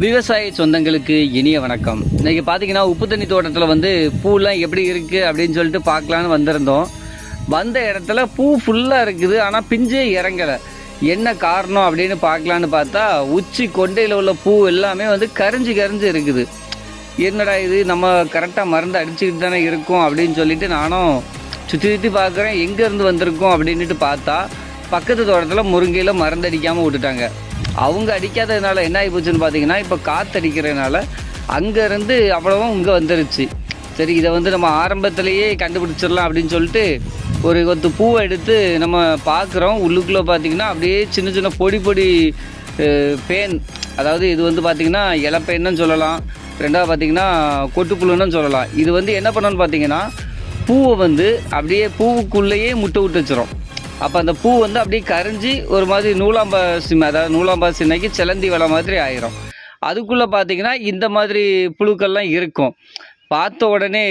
விவசாய சொந்தங்களுக்கு இனிய வணக்கம். இன்றைக்கி பார்த்தீங்கன்னா உப்பு தண்ணி தோட்டத்தில் வந்து பூலாம் எப்படி இருக்குது அப்படின்னு சொல்லிட்டு பார்க்கலான்னு வந்திருந்தோம். வந்த இடத்துல பூ ஃபுல்லாக இருக்குது, ஆனால் பிஞ்சே இறங்கலை. என்ன காரணம் அப்படின்னு பார்க்கலான்னு பார்த்தா உச்சி கொண்டையில் உள்ள பூ எல்லாமே வந்து கரிஞ்சு இருக்குது. என்னடா இது, நம்ம கரெக்டாக மருந்து அடிச்சுக்கிட்டு தானே இருக்கோம் அப்படின்னு சொல்லிட்டு நானும் சுற்றி பார்க்குறேன் எங்கேருந்து வந்திருக்கோம் அப்படின்ட்டு பார்த்தா பக்கத்து தோட்டத்தில் முருங்கையில் மருந்து அடிக்காமல் விட்டுட்டாங்க. அவங்க அடிக்காததுனால என்ன ஆகி போச்சுன்னு பார்த்தீங்கன்னா, இப்போ காற்று அடிக்கிறதுனால அங்கேருந்து அவ்வளவும் இங்கே வந்துருச்சு. சரி, இதை வந்து நம்ம ஆரம்பத்திலேயே கண்டுபிடிச்சிடலாம் அப்படின்னு சொல்லிட்டு ஒரு கொத்து பூவை எடுத்து நம்ம பார்க்குறோம். உள்ளுக்குள்ளே பார்த்திங்கன்னா அப்படியே சின்ன சின்ன பொடி பேன், அதாவது இது வந்து பார்த்திங்கன்னா இலப்பேன்னு சொல்லலாம், ரெண்டாவது பார்த்திங்கன்னா கொட்டுப்புழுன்னு சொல்லலாம். இது வந்து என்ன பண்ணணும்னு பார்த்திங்கன்னா, பூவை வந்து அப்படியே பூவுக்குள்ளேயே முட்டை விட்டு வச்சிடும். அப்போ அந்த பூ வந்து அப்படியே கரிஞ்சு ஒரு மாதிரி நூலாம்பா சிம்மை, அதாவது நூலாம்பா சின்னைக்கு சிலந்தி வலை மாதிரி ஆயிரும். அதுக்குள்ளே பார்த்திங்கன்னா இந்த மாதிரி புழுக்கள்லாம் இருக்கும். பார்த்த உடனே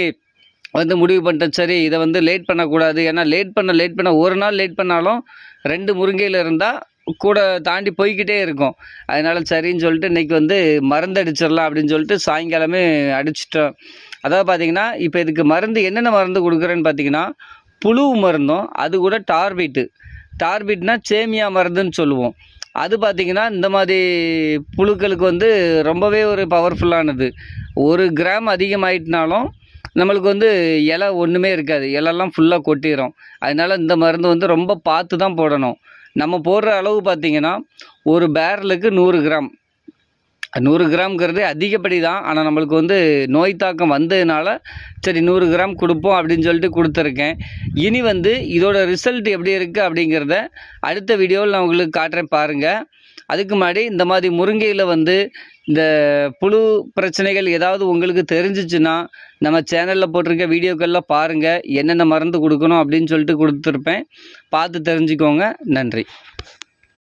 வந்து முடிவு பண்ணிட்டேன், சரி இதை வந்து லேட் பண்ணக்கூடாது. ஏன்னா லேட் பண்ண ஒரு நாள் லேட் பண்ணாலும் 2 முருங்கையில் இருந்தால் கூட தாண்டி போய்கிட்டே இருக்கும். அதனால் சரின்னு சொல்லிட்டு இன்றைக்கி வந்து மருந்து அடிச்சிடலாம் அப்படின்னு சொல்லிட்டு சாயங்காலமே அடிச்சிட்டோம். அதாவது பார்த்திங்கன்னா இப்போ இதுக்கு மருந்து என்னென்ன மருந்து கொடுக்குறேன்னு பார்த்திங்கன்னா, புழு மருந்தும் அது கூட டார்பிட்னா சேமியா மருந்துன்னு சொல்லுவோம். அது பார்த்திங்கன்னா இந்த மாதிரி புழுக்களுக்கு வந்து ரொம்பவே ஒரு பவர்ஃபுல்லானது. 1 கிராம் அதிகமாயிட்டுனாலும் நம்மளுக்கு வந்து இலை ஒன்றுமே இருக்காது, இலெல்லாம் ஃபுல்லாக கொட்டிடும். அதனால் இந்த மருந்து வந்து ரொம்ப பார்த்து தான் போடணும். நம்ம போடுற அளவு பார்த்திங்கன்னா ஒரு பேரலுக்கு 100 கிராம்ங்கிறது அதிகப்படி தான். ஆனால் நம்மளுக்கு வந்து நோய் தாக்கம் வந்ததுனால சரி 100 கிராம் கொடுப்போம் அப்படின்னு சொல்லிட்டு கொடுத்துருக்கேன். இனி வந்து இதோட ரிசல்ட் எப்படி இருக்குது அப்படிங்கிறத அடுத்த வீடியோவில் நான் உங்களுக்கு காட்டுறேன் பாருங்கள். அதுக்கு முன்னாடி இந்த மாதிரி முருங்கையில் வந்து இந்த புழு பிரச்சனைகள் ஏதாவது உங்களுக்கு தெரிஞ்சிச்சுன்னா நம்ம சேனலில் போட்டிருக்க வீடியோக்கள்லாம் பாருங்கள், என்னென்ன மருந்து கொடுக்கணும் அப்படின்னு சொல்லிட்டு கொடுத்துருப்பேன். பார்த்து தெரிஞ்சுக்கோங்க. நன்றி.